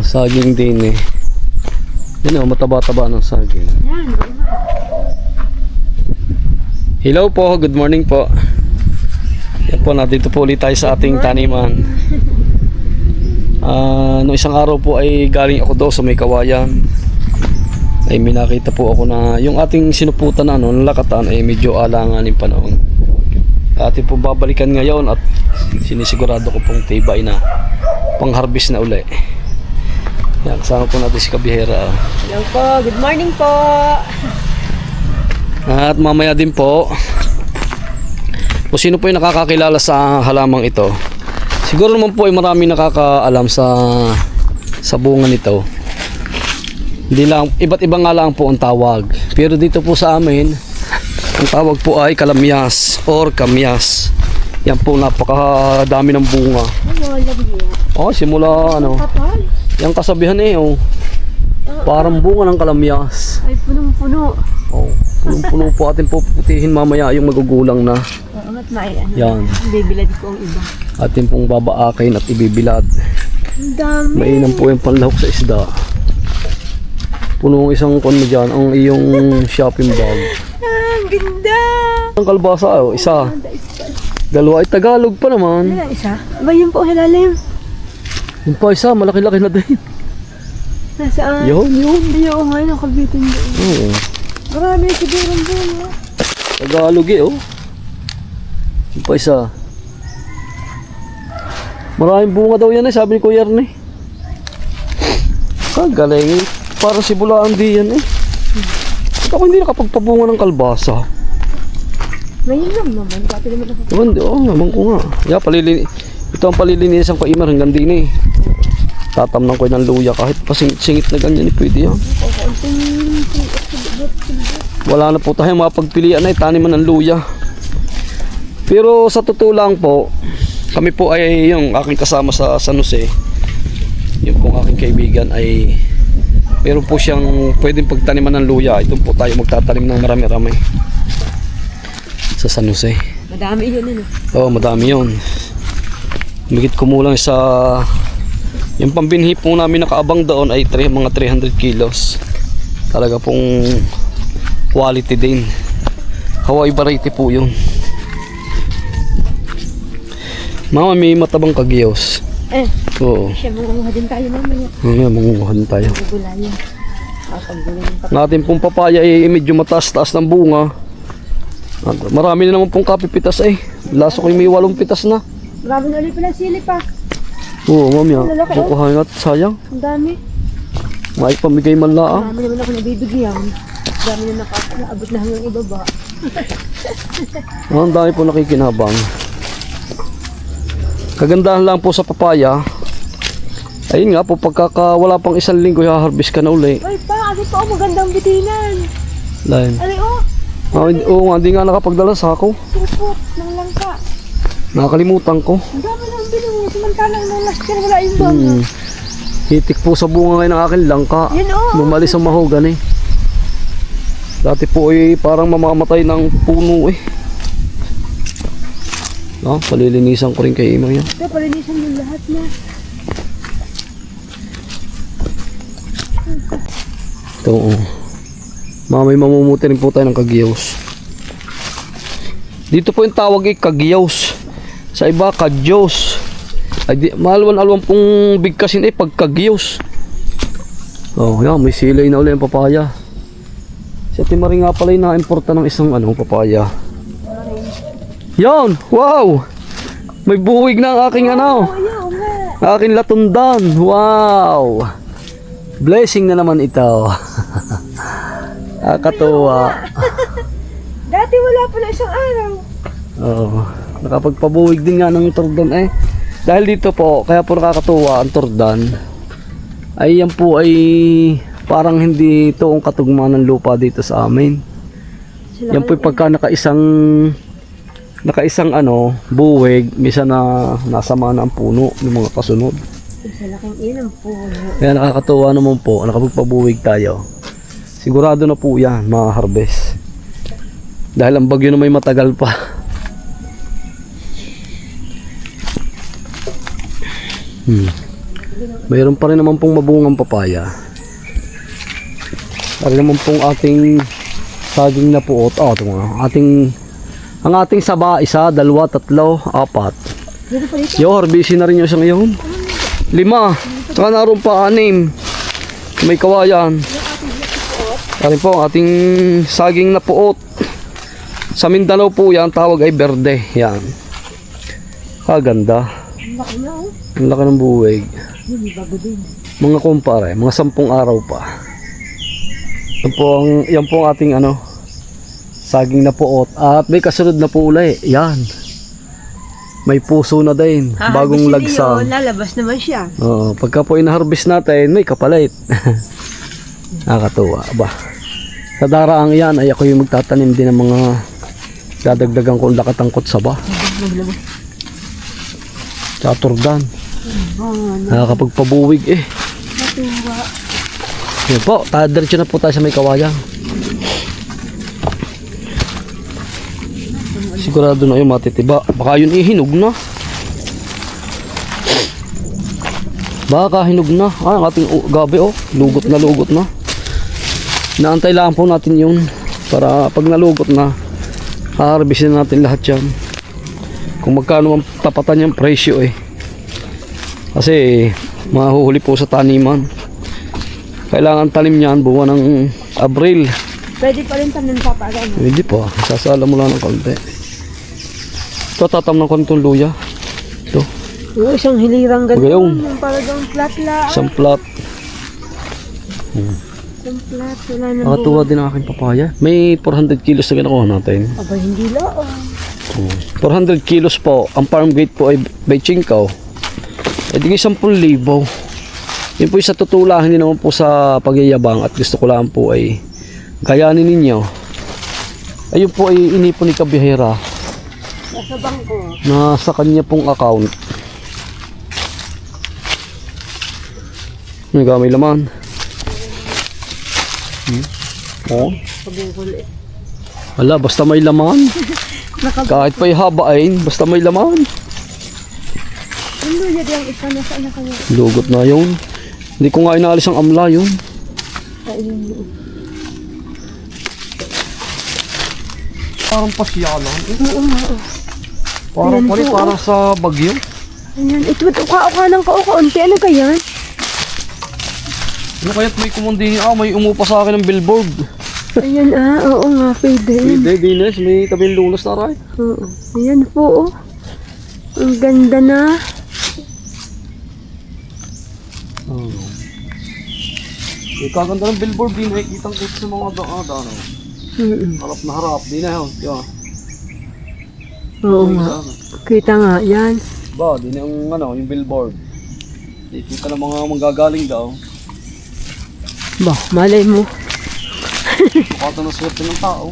Saging din eh. Yan o, mataba-taba ng saging. Yan, Hello po, good morning po. Yan po, nandito po ulit tayo sa ating taniman. Noong isang araw po ay galing ako daw sa may kawayan. Ay may nakita po ako na yung ating sinuputan na nalakatan ay medyo alanganin panahon. Ating po babalikan ngayon at sinisigurado ko pong tibay na pang-harvest na uli. Yan, kasama po natin si Kabihera. hello po, good morning po. At mamaya din po, kung sino po yung nakakakilala sa halamang ito, siguro naman po ay marami nakakaalam sa bunga nito. Hindi lang, iba't ibang nga lang po ang tawag. Pero dito po sa amin, ang tawag po ay kalamyas or kamyas. Yan po, napakadami ng bunga. Oh, simula ano, Kapal. yung kasabihan eh, oh, parang bunga ng kalamyas. Ay, punong-puno. Oh, punong-puno po, atin po puputihin mamaya yung magugulang na. Oo, at may ano. Yan. Bibilad ko ang iba. Atin pong babaakin at ibibilad. Ang dami. Mainam po yung panlahok sa isda. Puno isang kon mo dyan, ang iyong shopping bag. Ah, ang ganda. Ang kalbasa, oh, isa. Dalawa ay Tagalog pa naman. Ano isa? Ba yun po ang hilalim? Yung pa isa, malaki-laki na din. Nasaan? Yun. Ayun nga, nakabitin doon. Oo. Marami siguro ang bunga. Tagalog eh, oh. Yung pa isa. Maraming bunga daw yan eh, sabi ni Kuya Erne. Kagaling eh. Para sibulaan di yan eh. Ba't ako hindi nakapagpabunga ng kalbasa? Ngayon lang naman, dati naman ako. Naman, oo naman ko nga. Yeah, ito ang palilinisan ko Imer hanggang din eh. Tatamnan ko ng luya kahit pasingit-singit na ganyan eh, pwede yan. Wala na po tayong mapagpilian na taniman ng luya. Pero sa totoo lang po, kami po ay yung aking kasama sa San Jose. Yung pong aking kaibigan ay meron po siyang pwedeng pagtaniman ng luya. Ito po tayo magtatanim ng marami-rami sa San Jose. Madami yun ano. Oo, madami yun. Bigit kumulang sa yung pambinhi po namin nakaabang doon ay mga 300 kilos. Talaga pong quality din. Hawaii variety po yun. Mama, may matabang kagiyos. Oo. Siya, mangunguha din tayo mamaya. Mangunguha din tayo. Gugulayan. Kapag Natin pong papaya ay medyo mataas-taas ng bunga. At marami na naman pong kapipitas eh. Laso ko may 8 pitas na. marami na ulit pala sili pa. Oo, mamaya. Lalaki, oh. Kukuhain at sayang. Ang dami. May pamigay man lang. Marami naman ako nabibigyan. Ang dami na nakaabot na hanggang ibaba. Ang dami po nakikinabang. Kagandahan lang po sa papaya. Ayun nga po, wala pang 1 linggo, i-harvest ka na uli. Ay pa, ano pa, magandang bitinan. Dahil. Ay oh, Oo nga, hindi nga nakapagdala sa ako. supot ng langka. Nakakalimutan ko. Ang dami lang binungo. Samantalang nung last year wala yung banga. Hitik po sa bunga ngayon ng akin langka. Yan oh. Lumalis ang mahogan eh. Dati po ay parang mamamatay ng puno eh. Palilinisan ko rin kay Ima yan. Ito, palinisan yung lahat na. Ito oh. Mamay mamumuti rin po tayo ng kagiyaws. Dito po yung tawag ay kagiyaws. Sa iba kagyos. Ay malwan-alwan pong bigkasin ay pagkagiyaws. Oh, yan, may silay na ulit ang papaya. Si Ate Marie nga pala yung na-importa ng isang papaya. Yan! Wow! May buwig na ang aking Ayaw nga. aking latundan. Wow! Blessing na naman ito. Nakakatuwa. Dati wala pala isang araw. Oo. Nakapagpabuwig din nga ng turdan eh. Dahil dito po, kaya po nakakatuwa ang turdan. Ay yan po ay parang hindi toong katugma ng lupa dito sa amin. Yan po pagka nakaisang buwig, misa na nasama na ang puno ng mga kasunod. Isa laking inang puno. Kaya nakakatuwa naman po, nakapagpabuwig tayo. Sigurado na po yan, ma-harvest. Dahil ang bagyo na may matagal pa. Mayroon pa rin naman pong mabungang papaya. Ari naman pong ating saging na puot. Ito mga ang ating saba, 1, 2, 3, 4. Dito pa dito. Yo, harbisin na rin yung isang yun. 5. Saka naroon pa 6. May kawayan. Ari po ang ating saging na puot. Sa Mindanao po yan, tawag ay berde. Yan. Kaganda. Ang laki na oh. Ang laki ng buwig. Hindi bago din. Mga kumpare, mga 10 araw pa. Yan po ang ating saging na puot. At may kasunod na po uli. Yan. May puso na din. Bagong lagsang. Lalabas naman siya. Oo, pagka po ina-harvest natin, may kapalit. Nakakatuwa. Aba. Sa daraang yan ay ako yung magtatanim din ng mga dadagdagan ko lakatangkot saba. Chaturdan. Nakakapagpabuwig eh. Natuwa. Yan po, diretso na po tayo sa may kawayan. Sigurado na yung matitiba. Baka yun ihinog na. Baka hinog na. Ang ating gabi lugot na. Naantay lang po natin yun. Para pag nalugot na, harvestin natin lahat yan. Kung magkano ang tapatan yung presyo eh. Kasi mahuhuli po sa taniman. Kailangan tanim niyan buwan ng Abril. Pwede pa rin tanim papagan. Hindi po. Sasala mo lang ng konti. Ito tatamnan ko nitong luya. Ito. Oo, isang hilirang ganun. Gayaw. Yung parang flat lang. Isang plat. Isang flat. Wala na Nakatuwa din ang aking papaya. May 400 kilos na ginakuha natin. Aba, hindi lang. 400 kilos po. Ang farm gate po ay by Chinkaw. E di 10,000. Yun po yung sa tutula. Hindi naman po sa pagyayabang. At gusto ko lang po ay kayanin ninyo. Ayun po ay inipon ni Kabihera. Nasa bangko. Na sa kanya pong account. May gamay laman. Oh. Pabungkol eh. Wala, basta may laman. Kahit pa ihabain, basta may laman. Ano yun yung isa na saan na kanya? Lugot na yun. Hindi ko nga inaalis ang amla yun. Ayun. Parang pasyalan. Oo nga. Parang Ayan pari, po, para sa bagyo. Ayan. Ito, uka-uka ng kaukaunti. Ano kaya? Ano kaya't may kumundini? May umupa sa akin ng billboard. Ayan oo nga. Pwede. Hindi, Dines, may tabing lunas na rin. Oo. Ayan po Ang ganda na. May kaganda ng billboard din, nakikitang ko sa mga daan. Harap na harap, di na yun. Oo nga. Kita nga. Yan. Ba, di na yung billboard. Nakikita ng mga manggagaling daw. Ba, malay mo. Pakata ng swerte ng tao.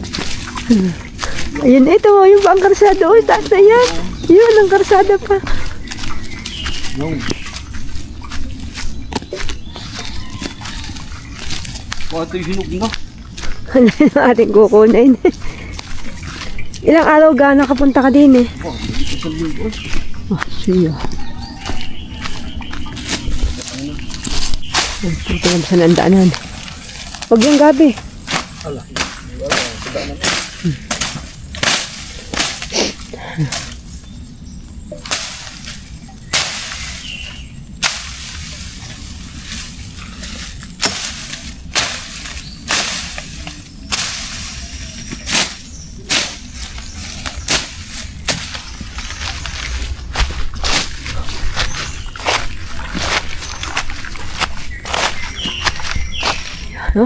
Ayan, ito. Yung ang karsada. Uy, taas na yan. Yun, ang karsada pa. Yung. Ito yung hinog na. Ano yung ating kukunin? Ilang araw nakapunta ka din eh. Isang linggo. Siya. Ito lang sa nandaanan. Huwag yung gabi. Ala.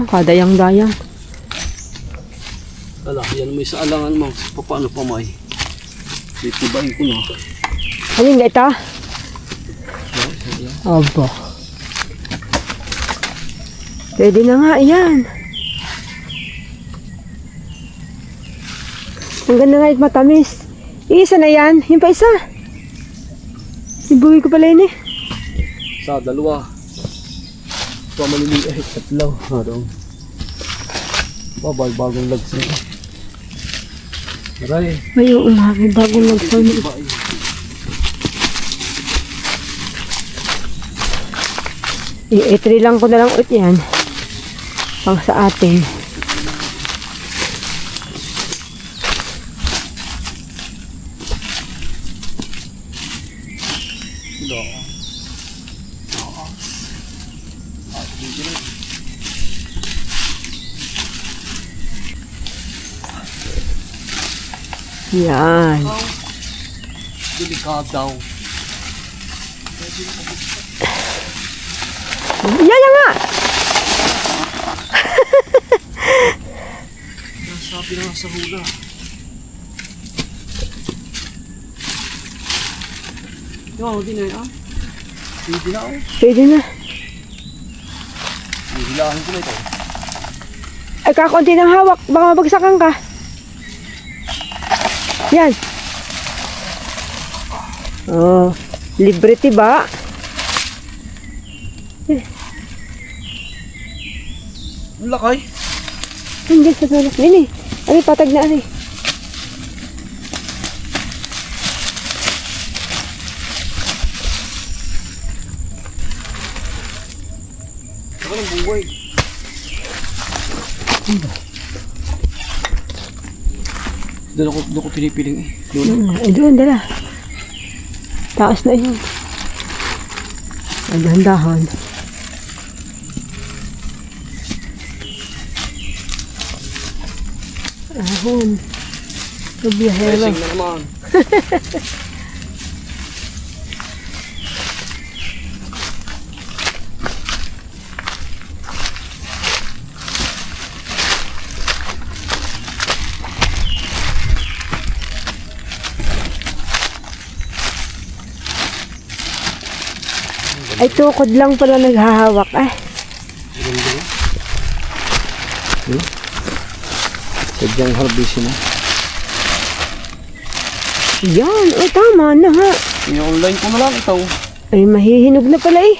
Kadayang-dayang. Ala, yan may sa alangan mo. Paano pa may? Titibayin ko na. Ayun nga ito. Aba. Pwede na nga, yan. Ang ganda nga at matamis. Isa na yan. Yung pa isa. Ibuwi ko pala yun eh. Sa dalawa. Maliliit, tatlo. Doon. Bagong lagsin. Aray. May oo nga, may bagong lagsan. I-3 lang ko na lang ulit yan. Pang sa atin. Yan. Delikado. Yan na nga! Sabi na sa hula. Hindi na yan. Hindi na ako. Pwede na. Hihilahin ko na ito. Ay, kakunti ng hawak. Baka mabagsakan ka. Yan. Oh, libre tiba. Ang lakay. Nandiyan sa tulak. Nini. Ay, patag na ani. Saka ng buhay. Doon ako pinipiling eh. Doon. Ay, doon, dala. Taas na yun. Ay, dahan-dahan. Ahon. Kabiyahera. Racing na naman. Ay, tukod lang pala naghahawak. Ay, Sadyang harbisin na. yan. O, tama na ha. I-online ko na lang ito. Ay, mahihinog na pala eh.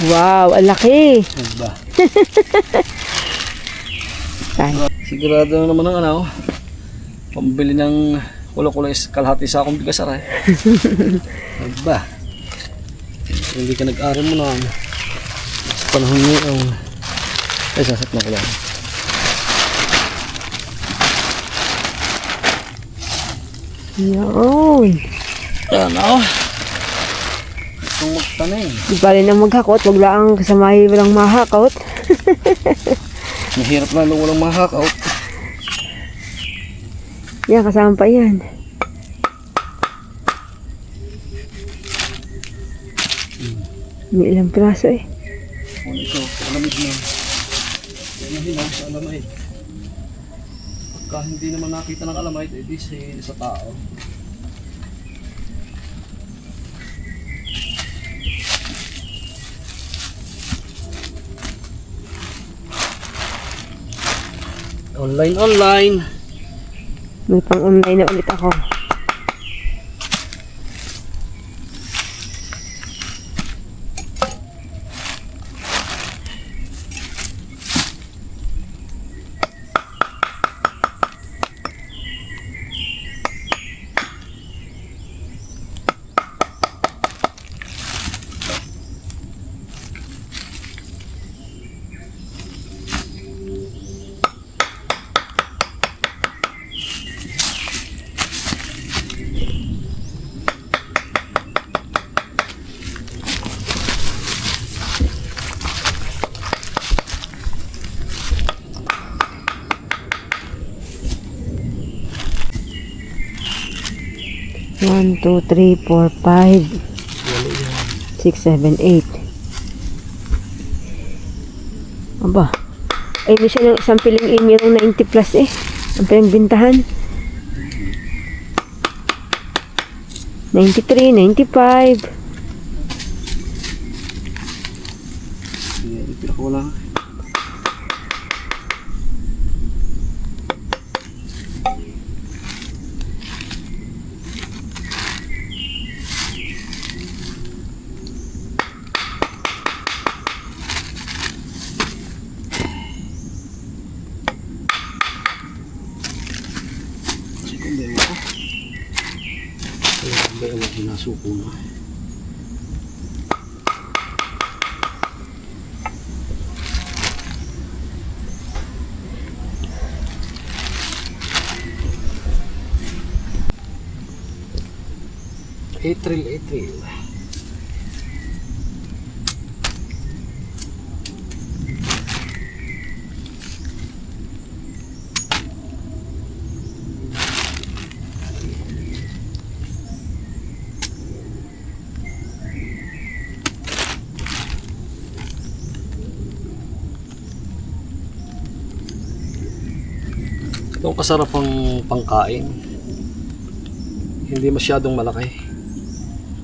Wow, ang laki. Diba? Ay, Sigurado na naman ang ano. Pambili ng kulo-kulo is kalahati sa akong bigas aray. Diba? Hindi ka nag-aral mo na. Sa panahon ngayon. Ay, sasat na ko lang. yun. Yan ako. Itong magtanim. Di pa rin ang maghakot. Wag lang kasamahin walang mahakot. Mahirap na walang mahakaw. Yan, kasama pa yan. May ilang piraso eh. Kung ito, alamid na. Yan ang hinaw sa alamid. Pagka hindi naman nakita ng alamid, edi sa tao. Online. May pang-online na ulit ako. One, 2, 3, 4, 5, 6, 7, 8. Aba. Ay, hindi siya ng isang piling inyo ng 90 plus eh. Ang pinangbintahan. 93, 95. Pinakawala. Hindi ako. Kaya ba yung ginasuko na. April. Itong kasarapang pangkain. Hindi masyadong malaki.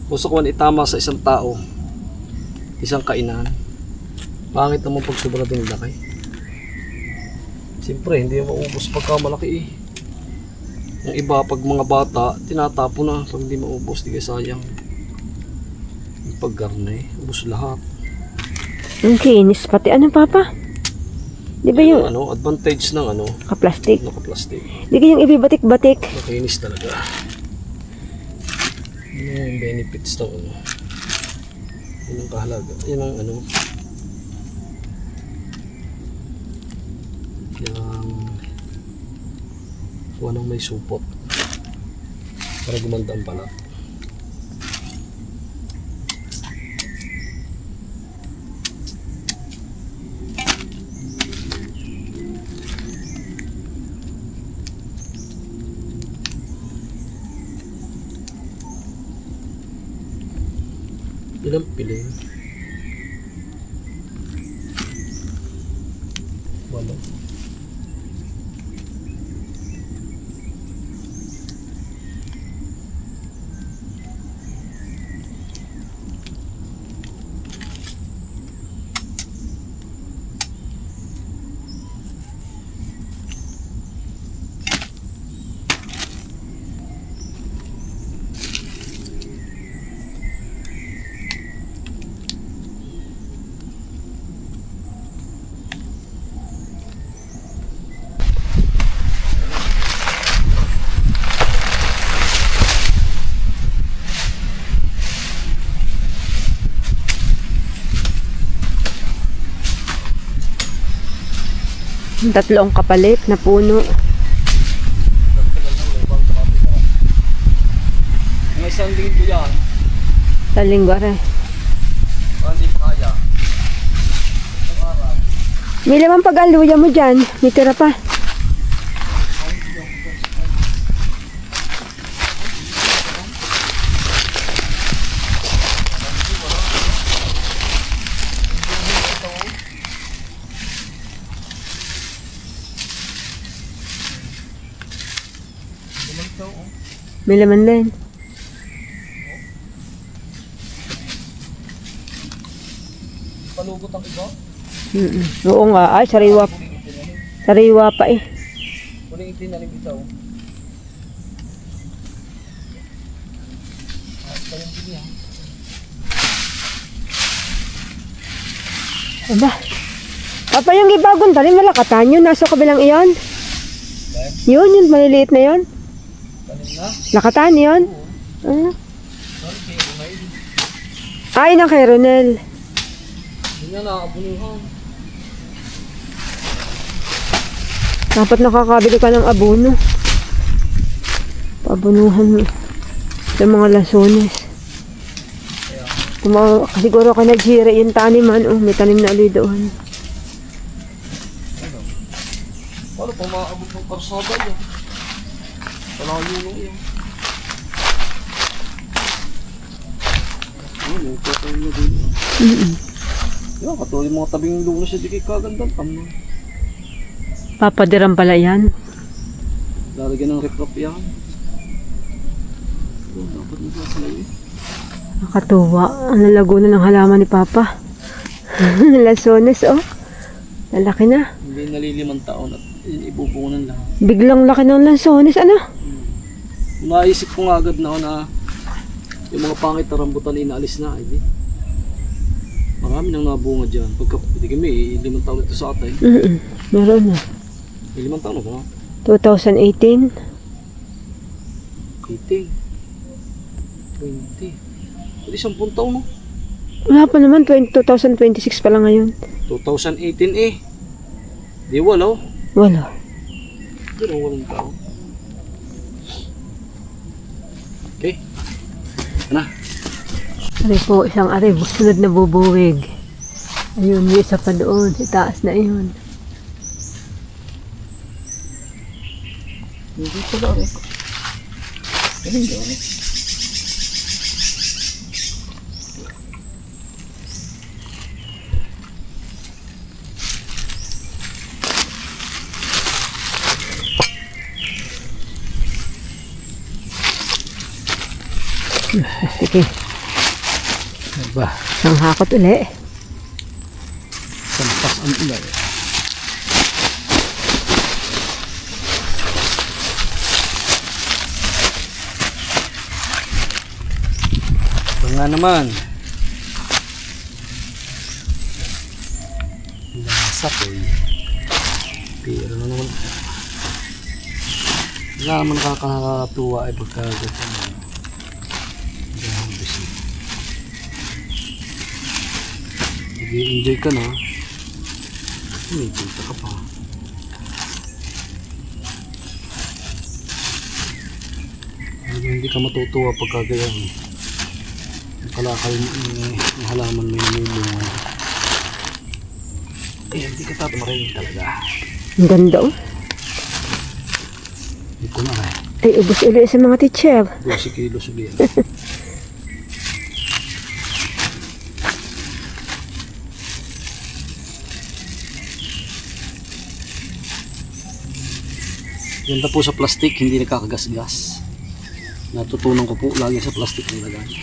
Gusto ko itama sa isang tao. Isang kainan. Pangit naman pag sobra ding laki. Siyempre, hindi maubos pagka malaki eh. Yung iba, pag mga bata, tinatapo na. Pag hindi maubos, di kaya sayang. Yung paggarne, ubos lahat. Ang kinis pati. Ano, Papa? Di ba yung Ano, advantage ng ano, kaplastik? naka-plastic. Di ka yung ibibatik-batik? Makinis talaga. Yun yung benefits ng ano. Yun ang kahalaga. Yun ang ano. Yung walang may supot. Para gumanda ang balat. Ilang piling? Wala. Tatlong kapalit na puno. May isang linggo yan. Sa linggo rin. Hindi pa kaya. May lamang pag-aluya mo dyan. May tira pa. May laman din. Palugot ang iba. Oo nga. Ay, sariwa. Sariwa pa eh. Kuning itinanim ito. Aba. Papa, yung ibagong talim, malakatan yun. Nasa kabilang iyon. Yun, yun. Maliliit na yun. Lakatan yun. Ay, na kay Ronel. Hindi nga nakakabunuhan. Dapat nakakabili ka ng abono. Pabunuhan mo ng mga lasones. Siguro ka nagjira yung taniman. Oh, may tanim na ulit doon. Paano pa maabot ng karsada yan? Palayo mo yan. Ano, patay na din. Yan, katuloy mga tabing lunas siya di kay kagandang tama. Papadiran pala yan. Lalagyan ng riprap yan. Ito, dapat nasasalay. Nakatuwa. Ang lalago na ng halaman ni Papa. Lasones, oh. Lalaki na. Hindi nalilimang taon at ibubungan lahat. Biglang laki ng lasones, ano? Naisip ko nga agad na yung mga pangit na rambutan inaalis na. Hindi. Marami nang nabunga dyan. Pagka, hindi kami, 5 taon ito sa atay. Meron na. May 5 taon na ba? 2018. 18, 20. Pwede 10 taon, no? Wala pa naman, 2026 pa lang ngayon. 2018 eh. Di wala, oh. Wala. Pero walang tao. Okay. Ano? Ari po, isang ari, sunod na bubuwig. Ayun, may isa pa doon, sa taas na yun. Hindi ko lang eh. Hindi ko lang. Sige, Diba? isang hakot uli. Sampas ang ulay. Ito nga naman. Lasak eh. Pero naman. Wala naman nakakatuwa ay pagkagat. Nag-i-enjoy ka na. May kita ka pa. Hindi ka matutuwa pagka ganyan. Ang kalakal ng halaman may namumungay. Eh, hindi ka tatamarayin talaga. Ang ganda oh. Ito na eh. Ay, ubos uli sa mga teacher. 12 kilos ulit. Ganda po sa plastic, hindi nakakagasgas. Natutunan ko po lagi sa plastic ng lagay.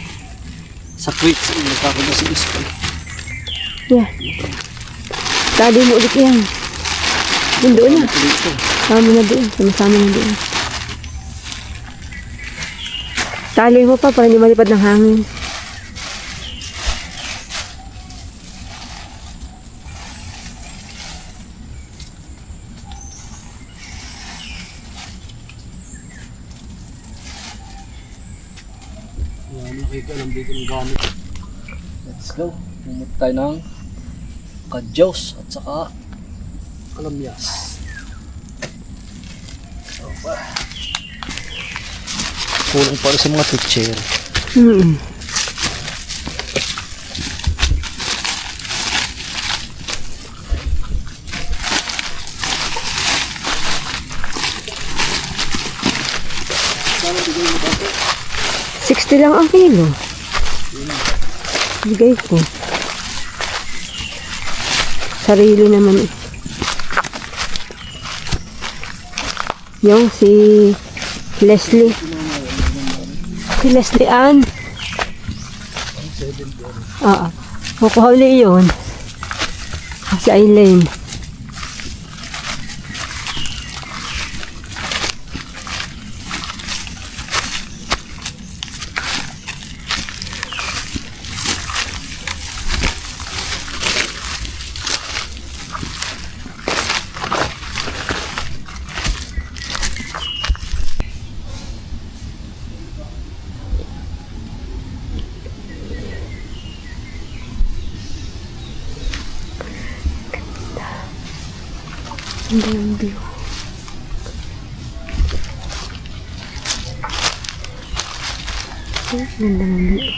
Sa crates, hindi nakakagasgas pa. Yeah. Tali mo ulit yan. Yun doon na. Dito. Sama na doon. Sama-sama na doon. Tali mo pa para hindi malipad ng hangin. Nakikalam dito ng gamit. Let's go. Pumunta tayo ng kadyos at saka kalamyas. Kulang para sa mga teacher. Sana bigay mo dati? 60 lang ang kilo. Bigay ko. Sarili naman eh. Yung si Leslie. Si Leslie Ann. Oo. Kukuha ulit yun. Si Eileen. Ganda yung view. Ganda ng view.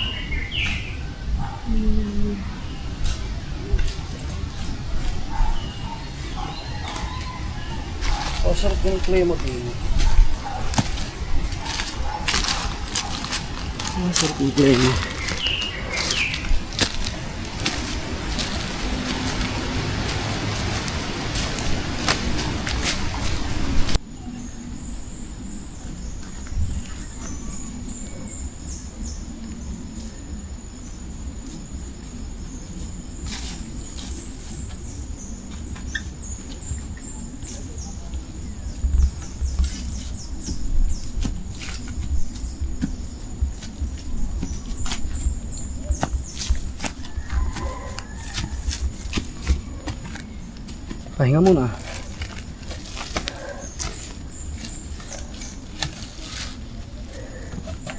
Oh, sarap yung klima dito. Oh, sarap yung klima. Pahinga muna.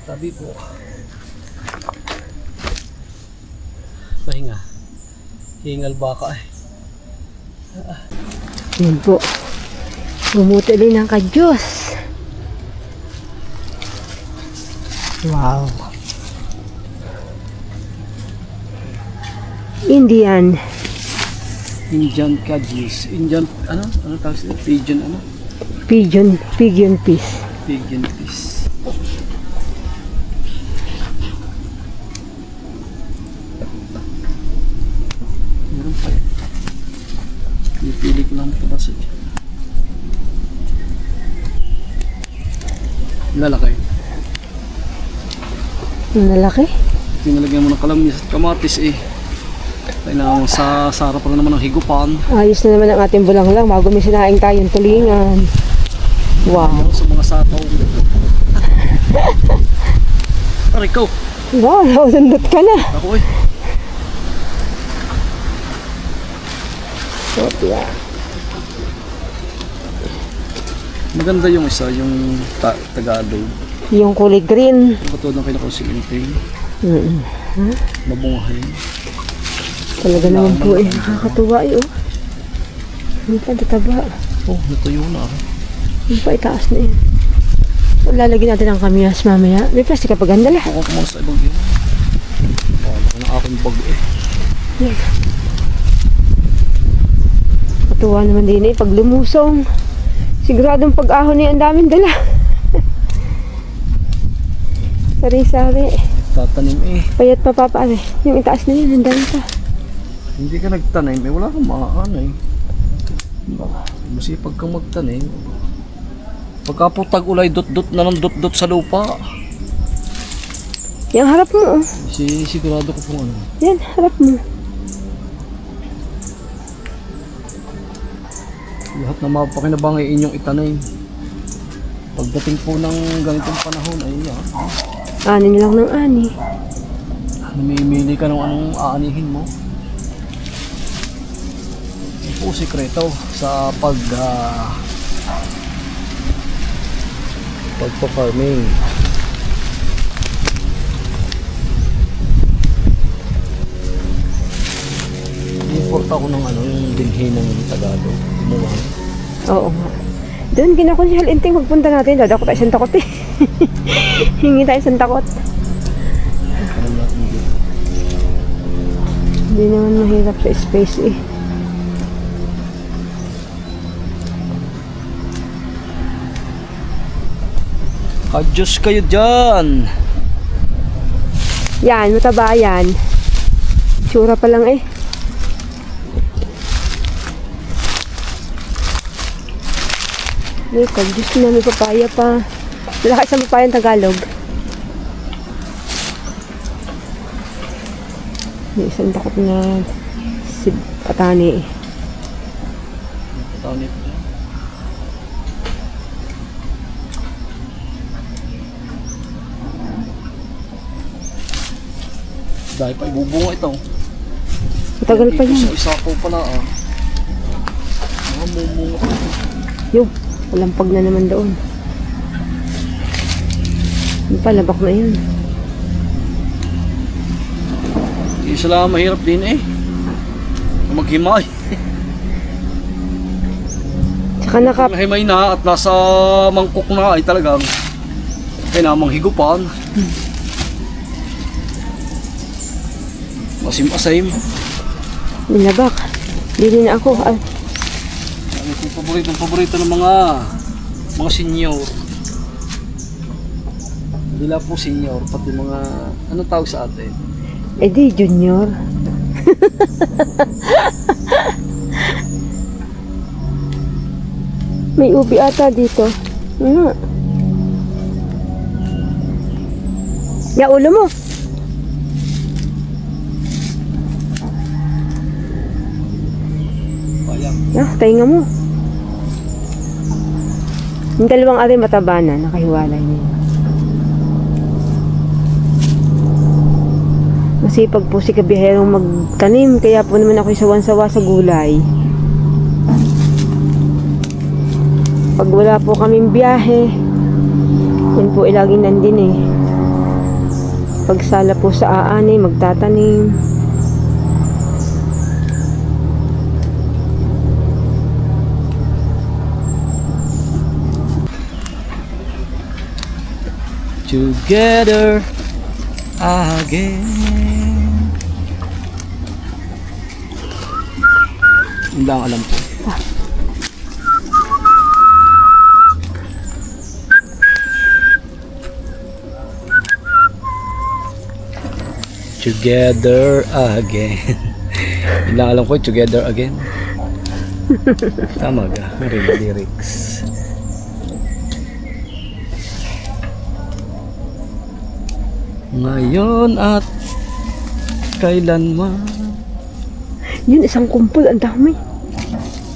Tabi po. Pahinga. Hingal baka eh. Yan po. Bumuti din ang kadyos. Wow. Indian. Indian Cadius. Indian, ano? Ano tawag sila? Pigeon, ano? Pigeon piece. Pigeon fish. Meron pa yun. Pipili ko lang ito kasi. Lalaki. Ang lalaki. Tinalagyan mo ng kalamyas at kamatis eh. Kailangan sa sarap pa lang naman ng higupan. Ayos na naman ang ating bulanglang bago may sinaing tayong tulingan. Wow. Sa mga sataw. Aray ko. Wow, nausundot ka na. Ako eh. So, yeah. Maganda yung isa, yung Tagalog. Yung kulay green. Katulad ng kinakausilinting. Mabungahin. Talaga naman po eh. Nakakatuwa eh. Oh. Yung pa tataba. Oh, natuyo na. Yung pa itaas na yun. So, lalagyan natin ang kamyas mamaya. May plastic kapag andala. Ako kumang sa ibang yun. Wala ko ng aking bag eh. Yan. Katuwa naman din eh. Pag lumusong. Siguradong pag-ahon niya ang daming dala. Sari-sari. Tatanim eh. Payat pa papaari. Yung itaas na yun. Ang dami pa. Hindi ka nagtanim eh. Wala kang maaan eh. Masipag kang magtanim. Pagka po tag-ulay, dot-dot na ng dot-dot sa lupa. Yung harap mo oh. Sigurado ko po ano. Yan, harap mo. Lahat na mapakinabang ay inyong itanim. Pagdating po ng ganitong panahon ay yan. Anin lang ng ani. Namimili ka ng anong aanihin mo. Yan po sikreto sa pagpa-farming. Import ako ng ano, yung dinhi ng Tagalog. Kumuha. Oo nga. Doon kinakonsihal inting magpunta natin. Dadako tayo isang takot eh. Hingi tayo isang takot. Parang natin dito. Hindi naman mahirap sa space eh. Kadyos kayo dyan! Yan, mataba yan. Tsura pa lang eh. Diyos na may papaya pa. Malaki sa papaya ng Tagalog. May isang takot na si Patani. Taon ito dyan. Dahil pa ibubunga ito. Matagal pa Dito yan. sa isa ko pala ah. Mga mumunga. Yung, walampag na naman doon. Yung palabak na yun. Isa lang mahirap din eh. Maghimay. Tsaka Mahimay na at nasa mangkok na ay talagang kailangang higupan. Masim-asim. Nilabak. Bili na ako. Ah, Ano yung paborito ng mga senior. Hindi lang po senior, pati mga ano tawag sa atin? di junior. May ubi ata dito. Ano? Ya, ulo mo. Bayang. Ah, tainga mo. Yung dalawang ari mataba na, nakahiwalay niya. Masipag po si kabiherong magtanim, kaya po naman ako sawan-sawa sa gulay. Pag wala po kaming biyahe, yun po ilaging nandin eh. Pagsala po sa aani, magtatanim. Together again. Hindi lang alam ko. Together again. Hindi lang alam ko, together again. Tama ka, lyrics. Ngayon at kailanman. Yun, isang kumpul, ang dami.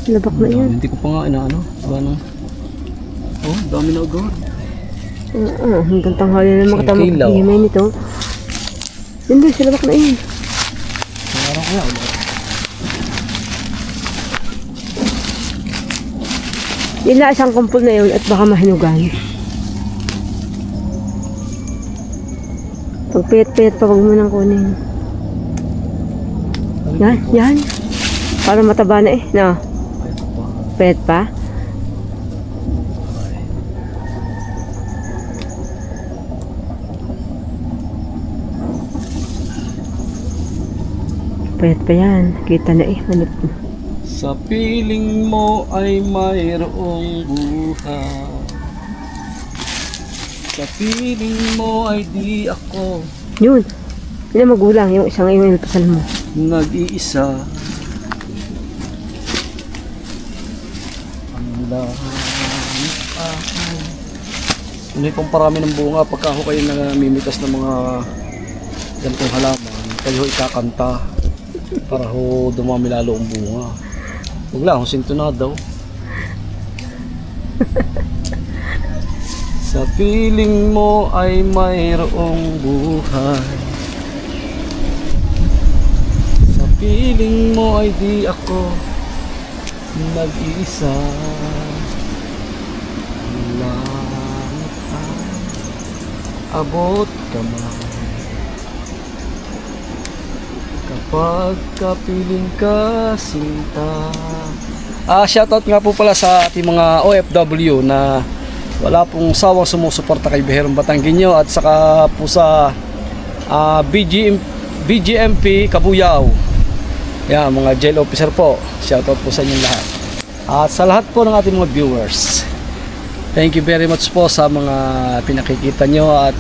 Labak na yun. Hindi ko pa nga inaano. Ano? Oh, dami na agad. Hanggang tanghali na Isang makatama kilaw. hihimay nito. Yun doon, sa labak na yun. Parang kaya ulit. Yun na, isang kumpul na yun at baka mahinugan. Pag payat-payat pa, wag mo nang kunin. Yan, yan. Para mataba na eh. No? Payat pa? Payat pa yan. Kita na eh. Manip. Sa piling mo ay mayroong buhay. Sa piling mo ay di ako Yun. Yun ang magulang. Yung isang yung pasal mo. nag-iisa. Ang langit ako. Ano pong parami ng bunga pagka ho kayo namimitas ng mga ganitong halaman, kayo ho ikakanta para ho dumami lalo ang bunga. Huwag lang, sintonado. Sa piling mo ay mayroong buhay. Sa piling mo ay di ako nag-iisa. Langit ay abot ka man. Kapag kapiling ka sinta. Shoutout nga po pala sa ating mga OFW na wala pong sawang sumusuporta kay Biherong Batanggenyo at saka po sa BGMP Kabuyao. Yan, mga jail officer po. Shoutout po sa inyong lahat. At sa lahat po ng ating mga viewers. Thank you very much po sa mga pinakikita nyo at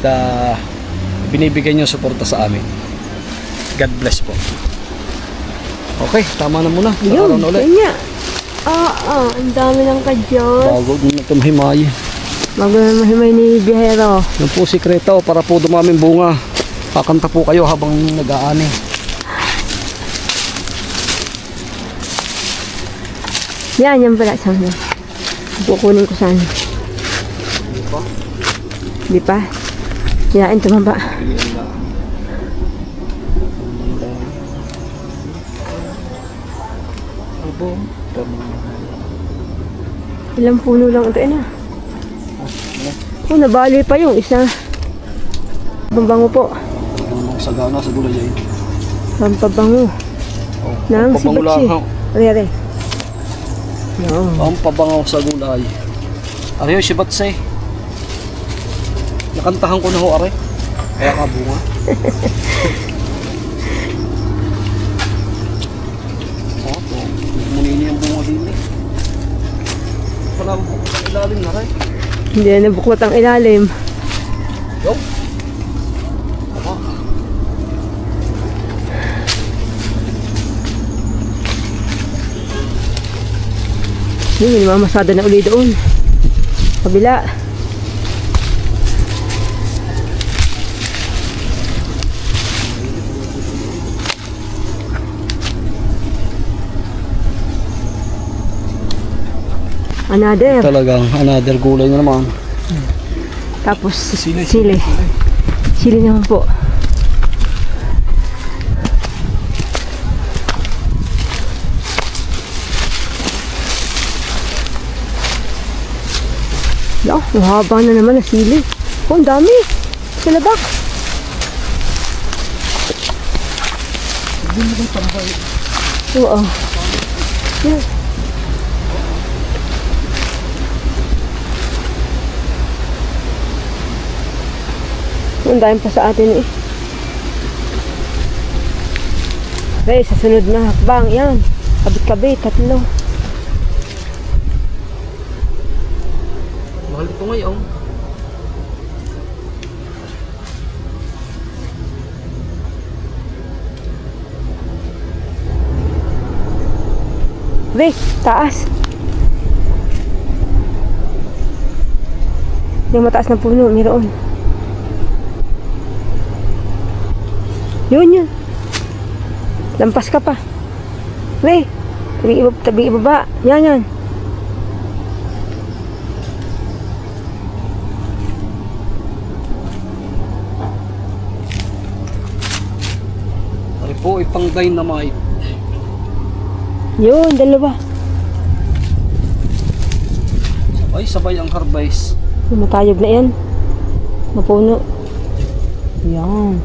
binibigyan nyo suporta sa amin. God bless po. Okay, tama na muna. Sa araw Yun, na ulit. kanya. Ang dami ng kadyos. Bago na ito mahimay. Magmamahimay ni Bihero. Yan po sikreto para po dumaming bunga. Kakanta po kayo habang nag-aani. Yan pala. Saan yan? Kukunin ko saan. Di pa? Kinain tumaba. Ilang puno lang ito na. Oh, nabali pa yung isa. Pambango po. Sagana sa gulay ay. Pampabango. Nang si Pabango lang. Bachi. Rere. Yan. Pampabangaw sa gulay. Ariyo si Batsay. Nakantahan ko na ho are. Kaya ka bunga. Muni niya ang bunga din eh. Pala mo sa ilalim na rin. Hindi na nabuklot ang ilalim. Yo. Tama. Yun, may mamasada na uli doon. Kabila. Another. Talagang another gulay na naman. Tapos Sili. sili. Sili naman po. Mahaba na naman na sili. Oh, ang dami. Sa labak. Oo. Yan. Ang dahil pa sa atin eh. Okay, sa sunod na hakbang, yan. Kabit-kabit, 3. Mahal ito ngayon. Be, taas. Yung mataas na puno, mayroon. Yun. Lampas ka pa. Be, tabi ibaba. Yan. Pare po, ipang dynamite. Yun, 2. Sabay ang harvest. Matayog na yan. Mapuno. Yan.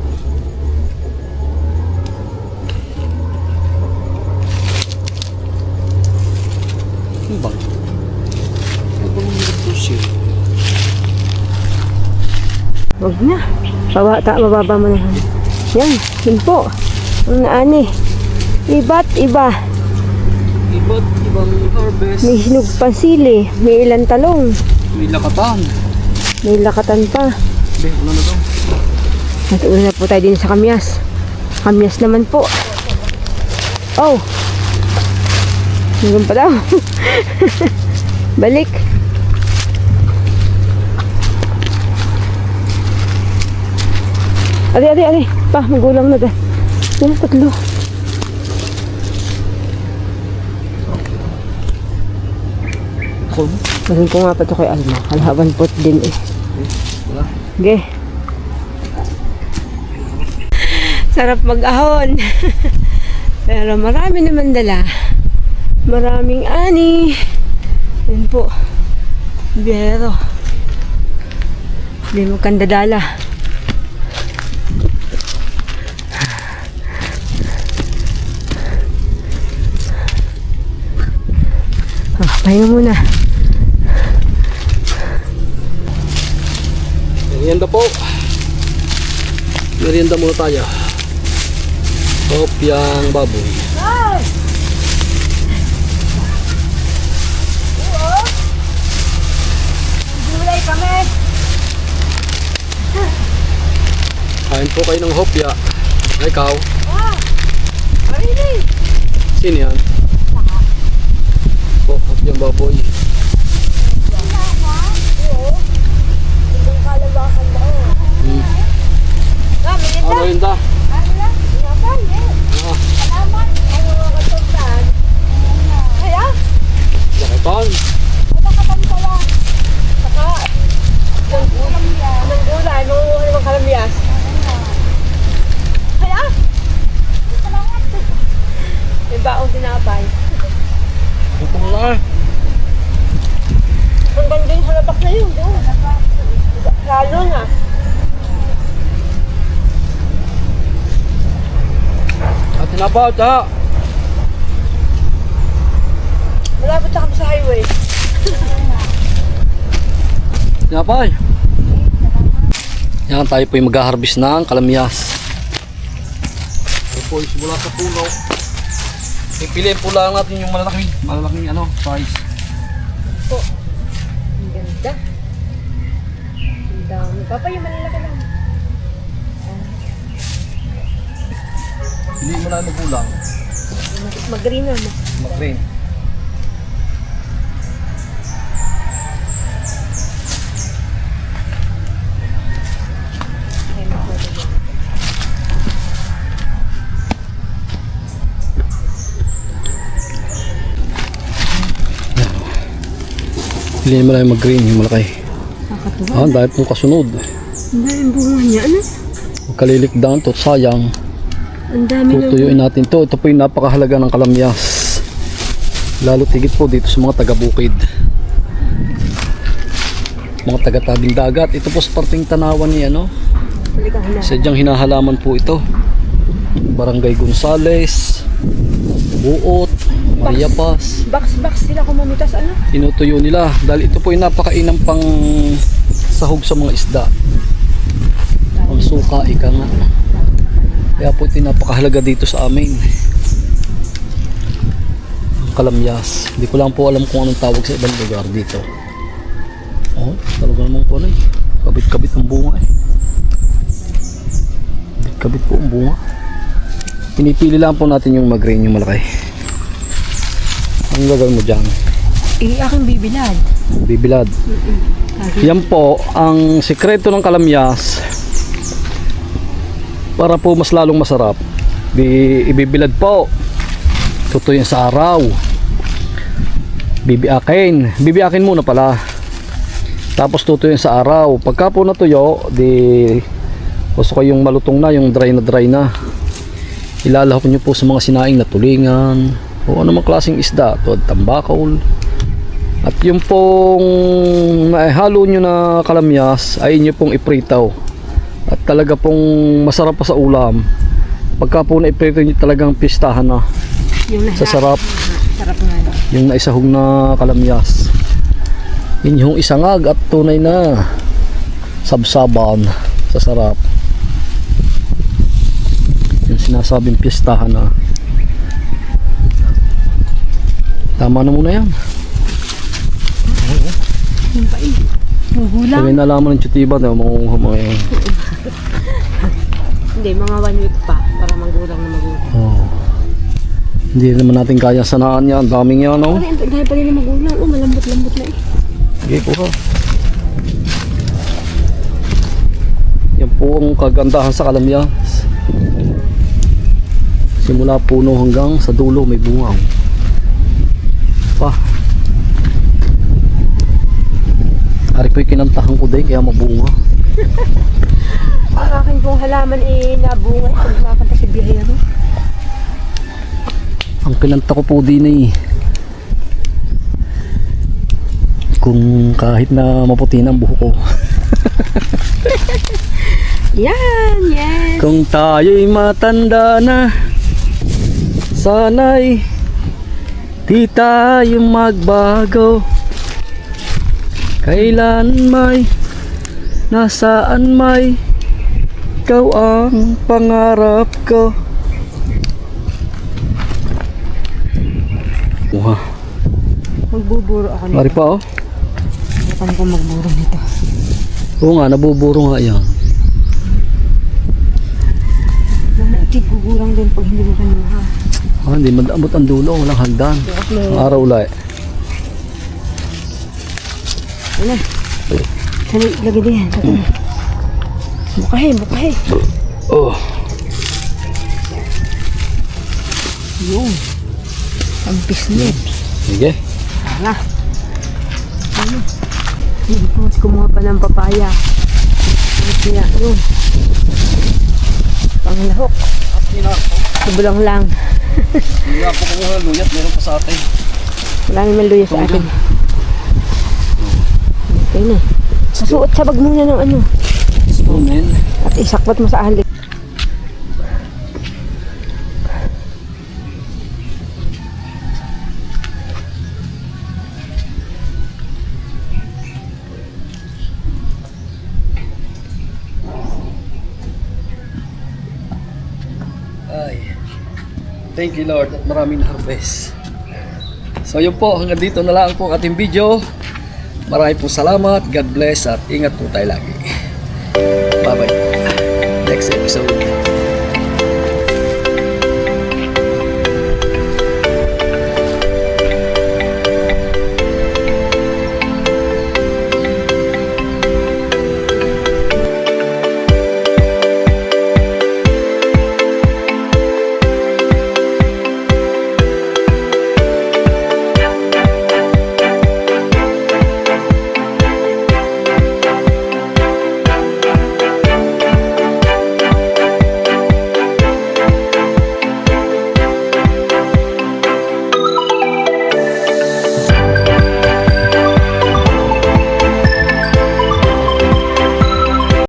Ano ba? Ano bang ito siya? Huwag na. Bababa mo na. Yan, yun po. Ang naani. Iba't iba. Iba't ibang harvest. May hinog pansili. May ilang talong. May lakatan. May lakatan pa. Be, ano na daw? Natuloy na po tayo din sa kamyas. Kamyas naman po. Oh. Meron pa daw. Balik. Adi. Pa, magulang na dahil. Yan, 3. Kolm? Masin ko nga pa ito kay Alma. Halhaban pot din eh. Wala. Okay. Sarap mag-ahon. Pero marami naman dala. Maraming ani. Yan po. Biyero. Hindi mo kang dadala. Pahinga muna. Merienda po. Merienda muna tayo. Kopyang baboy. Gulay kami. Kain po kayo ng hopya. Ay, ikaw. Marini. Sino yan? Po, hopyang baboy. Ano yun da? Lakitan. Anong gulay? Mangunguha naman kalamyas. Kaya? May baong tinapay. Gutom na eh. Hanggang din sa labak na yun. Doon. Lalo na. At tinapaw, ta. Malapit na kami sa highway. Tinapay. Yan, tayo po yung mag-harvest ng kalamyas. Ito po, simula sa puno. Pipiliin po lang natin yung malalaking size. Po. Ang ganda. Ang dami. Papa, yung malalaki lang. Hindi mo na magulang. Mag-green na. Mag-green. Piliin mo na yung mag-green, yung malaki. Nakakatuwa. Dahil pong kasunod. Ang dami yung bunga niya. Ano? Magkalilikdaan to, sayang. Ang dami ng... Tutuyuin natin to. Ito po yung napakahalaga ng kalamyas. Lalo tigit po dito sa mga taga-bukid. Mga taga-tabing dagat. Ito po sa parting tanawan ni ano. Halika na. Sadyang hinahalaman po ito. Barangay Gonzales, Buot, Maria Paz. Box sila kumamitas ano? Tinutuyo nila dahil ito po yung napakainam pang sahog sa mga isda. Ang suka, ika nga. Kaya po ito napakahalaga dito sa amin. Ang kalamyas. Hindi ko lang po alam kung anong tawag sa ibang lugar dito. Oh, talaga naman po ano eh. Kabit-kabit ang bunga eh. Kabit po ang bunga. Pinipili lang po natin yung mag-grain, yung malaki. Ang gagawin mo dyan? Aking bibilad. Bibilad. Yan po ang sikreto ng kalamyas para po mas lalong masarap. Ibibilad po. Tutuyin sa araw. Bibiakin muna pala. Tapos tutuyin sa araw. Pagka po natuyo, gusto ko yung malutong na, yung dry na. Ilalahok nyo po sa mga sinaing na tulingan o anumang klaseng isda, tuwad tambakol. At yung pong naihalo nyo na kalamyas ay inyo pong ipritaw. At talaga pong masarap pa sa ulam. Pagka po na-iprito nyo talagang pistahan na. Sa sarap. Sarap nga. Yung naisahog na kalamyas. Yun yung isangag at tunay na sabsaban sa sarap. Yung sinasabing pistahan na. Tama na muna yan. Yung pa eh. Huhulang. Pag may nalaman ng tiyutiba, mangunguha mga yan. Hindi, mga 1 week pa para magulang na magulang. Oh. Hindi naman natin kaya sanaan yan. Daming yan, no? Ay, gaya pa rin na magulang. Oh, malambot-lambot na eh. Okay, kuha. Yan po ang kagandahan sa kalamyas. Simula puno hanggang sa dulo may bunga. Pa. Ari po yung kinantahan ko din kaya mabunga. Ang akin pong halaman eh nabunga. Pag makakanta si biyahero. Ang kinanta ko po din eh. Kung kahit na maputi na ang buhok ko. Yan, yes. Kung tayo'y matanda na, sana'y di tayo magbago. Kailan may, nasaan may, ikaw ang pangarap ko. Wah, Magbuburo ako nito. mari pa oh. Bukan ko magburo nito. Oo nga, nabuburo nga yan. Nanaitig gugurang din pag hindi mo kanuha. Hindi madamot ang dulo, walang hagdan. Ang araw ulit. Ano? Sali, lagay din yan. Bukahe. Oh. Yun. Ang pisnit. Sige. Tara. Ano? Hindi ko mas kumuha pa ng papaya. Ano siya? Yun. Pangalahok. Kubulang lang. Hindi ako kumuha ng luyat, meron pa sa atin. Wala naman luya sa akin. Okay na. Masuot sa bag muna ng ano. Spoon. At isakwat mo sa ahalik. Ay. Thank you Lord at maraming harvest. So yun po, hanggang dito na lang po ang ating video. Maraming po salamat, God bless at ingat po tayo lagi. Bye bye. Next episode.